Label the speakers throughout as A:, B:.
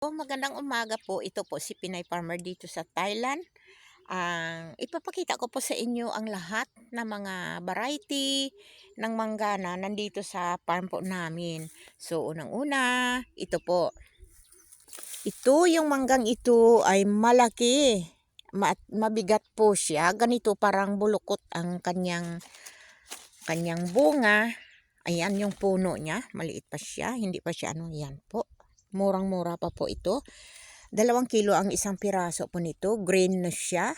A: Magandang umaga po. Ito po si Pinay Farmer dito sa Thailand. Ipapakita ko po sa inyo ang lahat ng mga variety ng mangga na nandito sa farm po namin. So, unang-una, ito po. Ito yung manggang ito ay malaki. Mabigat po siya. Ganito parang bulukot ang kanyang bunga. Ayan yung puno niya. Maliit pa siya. Hindi pa siya yan po. Murang-mura pa po ito. 2 kilo ang isang piraso po nito. Green na siya.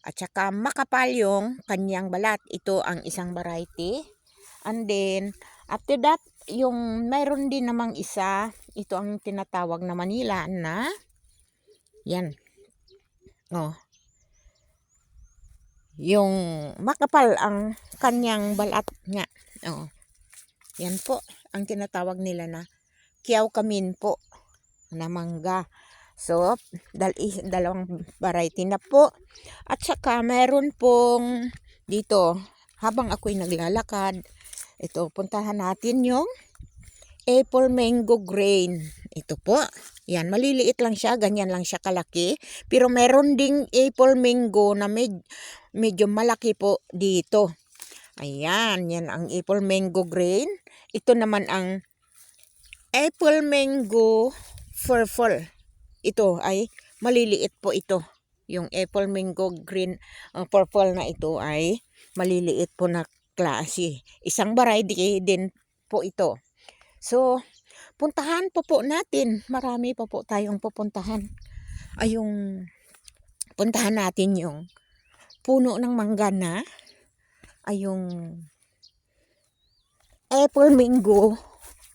A: At saka makapal yung kanyang balat. Ito ang isang variety. And then, after that, yung mayroon din namang isa. Ito ang tinatawag na Manila na yan. Oh. Yung makapal ang kanyang balat nga. Oh. Yan po ang tinatawag nila na Kiao Kamin po na mangga. So, dalawang variety na po. At saka meron pong dito, habang ako'y naglalakad, ito, puntahan natin yung apple mango grain. Ito po. Yan, maliliit lang siya, ganyan lang siya kalaki. Pero meron ding apple mango na medyo malaki po dito. Ayan, yan ang apple mango grain. Ito naman ang apple mango purple. Ito ay maliliit po ito. Yung apple mango green purple na ito ay maliliit po na klase. Isang variety din po ito. So, puntahan po natin. Marami pa po tayong pupuntahan. Ay yung puntahan natin yung puno ng mangga na ay yung apple mango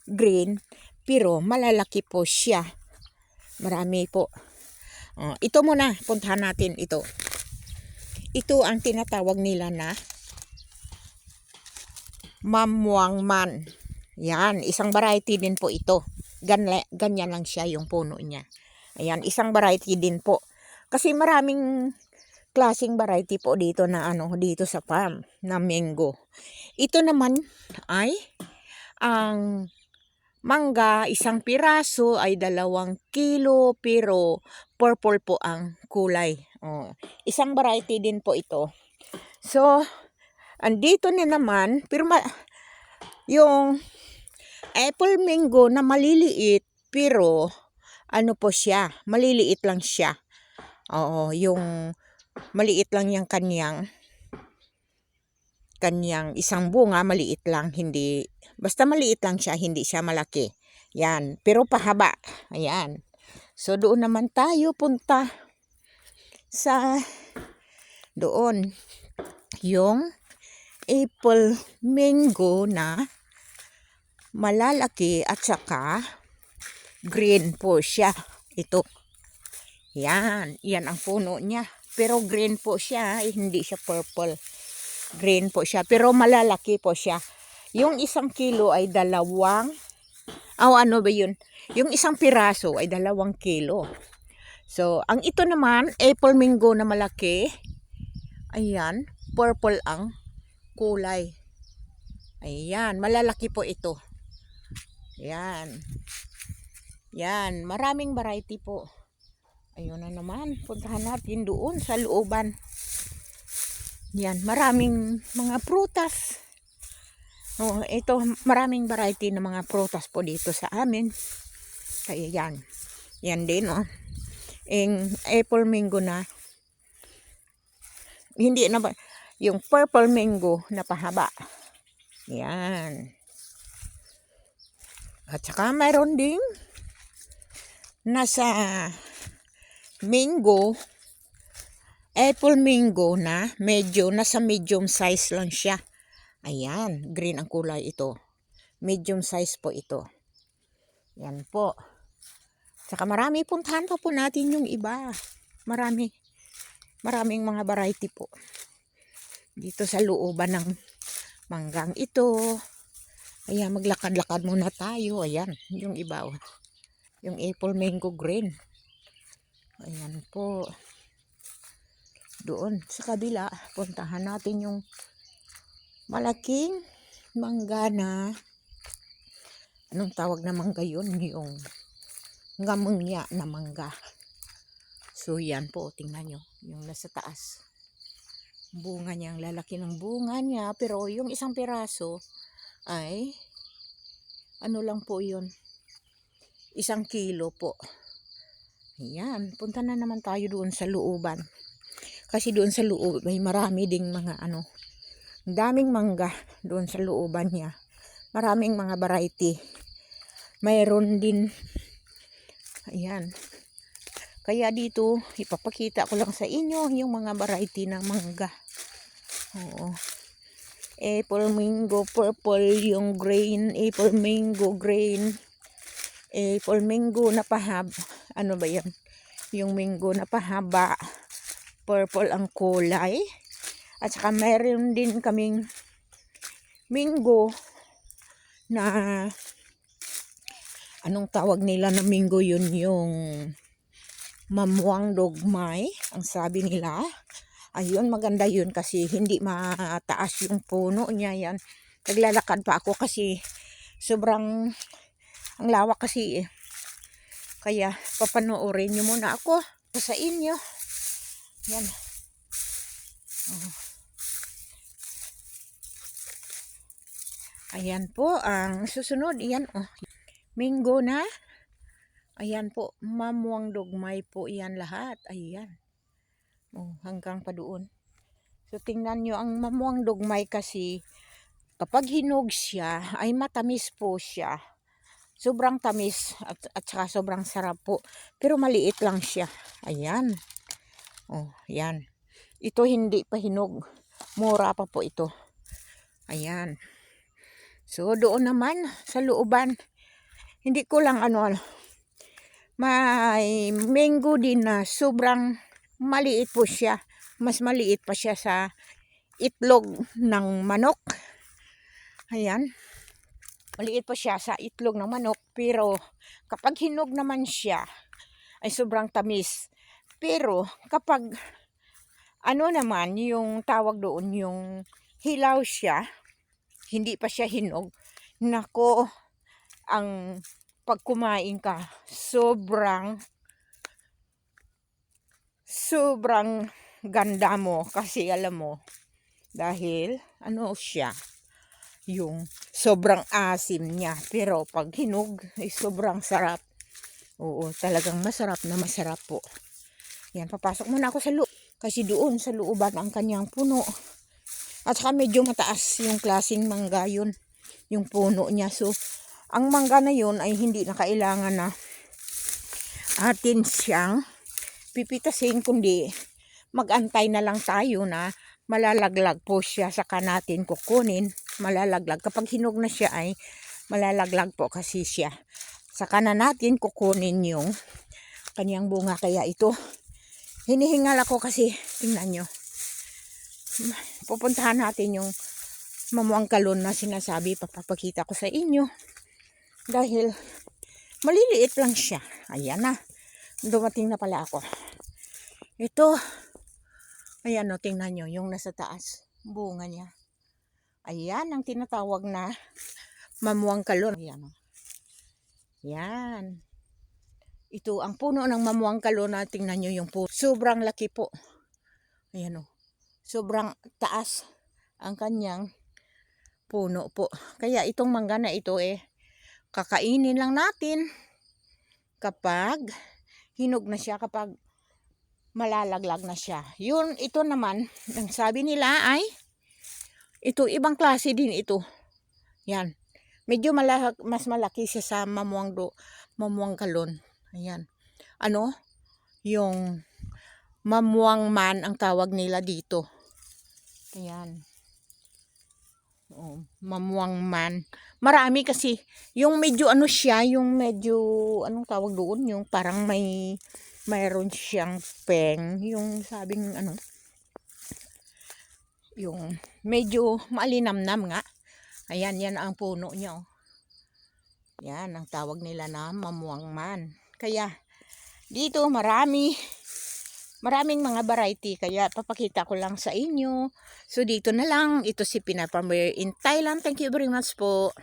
A: green pero malalaki po siya. Marami po. Ito muna, puntahan natin ito. Ito ang tinatawag nila na Mamwangman. Yan, isang variety din po ito. Ganyan lang siya yung puno niya. Ayan, isang variety din po. Kasi maraming klaseng variety po dito na dito sa farm na mango. Ito naman ay ang mangga, isang piraso ay 2 kilo pero purple po ang kulay. Isang variety din po ito. So, andito na naman, pero yung apple mango na maliliit, pero po siya, maliliit lang siya. Yung maliit lang yung kanyang isang bunga, maliit lang, hindi, basta maliit lang siya, hindi siya malaki. Yan, pero pahaba. Ayan. So, doon naman tayo punta sa doon. Yung apple mango na malalaki at saka green po siya. Ito. Yan. Yan ang puno niya. Pero green po siya. Hindi siya purple. Green po siya. Pero malalaki po siya. Yung 1 kilo ay 2. Ano ba yun? Yung isang piraso ay 2 kilo. So, ang ito naman, apple mango na malaki. Ayan. Purple ang kulay. Ayan. Malalaki po ito. Yan. Yan. Maraming variety po. Ayun na naman. Puntahan natin doon sa looban. Yan. Maraming mga prutas. Ito. Maraming variety ng mga prutas po dito sa amin. Kaya yan. Yan din yung apple mango na. Hindi na ba. Yung purple mango na pahaba. Yan. At saka mayroon ding nasa mango, apple mango na medyo nasa medium size lang siya. Ayan, green ang kulay ito. Medium size po ito. Yan po. Saka marami, puntahan pa po natin yung iba. Maraming mga variety po. Dito sa looban ng manggang ito. Ayan, maglakad-lakad muna tayo. Ayan, yung iba. Yung apple mango green. Ayan po. Doon sa kabila, puntahan natin yung malaking mangga na, anong tawag na mangga yun? Yung ngamangya na mangga. So yan po, tingnan nyo yung nasa taas. Bunga niya, ang lalaki ng bunga niya, pero yung isang piraso ay ano lang po yun, 1 kilo po. Ayan, punta na naman tayo doon sa looban. Kasi doon sa loob may marami ding mga daming mangga doon sa looban niya. Maraming mga variety. Mayroon din, ayan. Kaya dito, ipapakita ko lang sa inyo yung mga variety ng mangga. Oo. Apple mango purple yung grain, apple mango green, apple mango na pahab. Ano ba yan? Yung mango na pahaba. Purple ang kulay. At saka mayroon din kaming mango na anong tawag nila na mango yun, yung mamuang dogmay ang sabi nila. Ayun, maganda yun kasi hindi mataas yung puno niya yan. Naglalakad pa ako kasi sobrang ang lawak kasi eh. Kaya papanoorin nyo muna ako sa inyo. Yan. Ayan po ang susunod. Yan oh. Mango na. Ayan po, mamuang dogmay po yan lahat. Ayan. Oh, hanggang pa doon. So tingnan nyo ang mamuang dogmay kasi kapag hinog siya ay matamis po siya. Sobrang tamis at saka sobrang sarap po. Pero maliit lang siya. Ayan. Oh, yan. Ito hindi pa hinog. Mura pa po ito. Ayan. So doon naman sa looban, hindi ko lang may mango din na sobrang maliit po siya. Mas maliit pa siya sa itlog ng manok. Ayan. Maliit pa siya sa itlog ng manok. Pero kapag hinog naman siya, ay sobrang tamis. Pero kapag naman yung tawag doon, yung hilaw siya, hindi pa siya hinog. Nako, ang pag kumain ka, sobrang ganda mo. Kasi alam mo, dahil siya, yung sobrang asim niya. Pero pag hinog, ay sobrang sarap. Oo, talagang masarap na masarap po. Yan, papasok muna ako sa loob. Kasi doon sa looban ang kanyang puno. At saka medyo mataas yung klaseng mangga yun. Yung puno niya. So, ang mangga na yun ay hindi na kailangan na atin siyang pipitasin. Kundi mag-antay na lang tayo na malalaglag po siya. Saka natin kukunin. Malalaglag. Kapag hinog na siya ay malalaglag po kasi siya. Saka na natin kukunin yung kanyang bunga. Kaya ito, hinihingal ako kasi tingnan nyo. Pupuntahan natin yung mamuang kalon na sinasabi. Papapakita ko sa inyo. Dahil maliliit lang siya. Ayan na. Dumating na pala ako. Ito. Ayan o, tingnan nyo yung nasa taas. Bunga niya. Ayan ang tinatawag na mamuang kalon. Ayan o. Yan. Ito ang puno ng mamuang kalon na tingnan nyo yung puno. Sobrang laki po. Ayan o. Sobrang taas ang kanyang puno po. Kaya itong mangga na ito kakainin lang natin kapag hinog na siya, kapag malalaglag na siya. Yun, ito naman, ang sabi nila ay ito, ibang klase din ito. Yan. Medyo mas malaki siya sa mamuang kalon. Ayan. Yung mamuang man ang tawag nila dito. Ayan. Oh, mamuang man. Marami kasi. Yung medyo siya, yung medyo, anong tawag doon? Yung parang mayroon siyang peng. Yung sabing yung medyo maalinamnam nga. Ayan, yan ang puno niya. Oh. Yan, ang tawag nila na mamuang man. Kaya, dito maraming mga variety, kaya papakita ko lang sa inyo. So dito na lang, ito si Pinay Farmer in Thailand. Thank you very much po.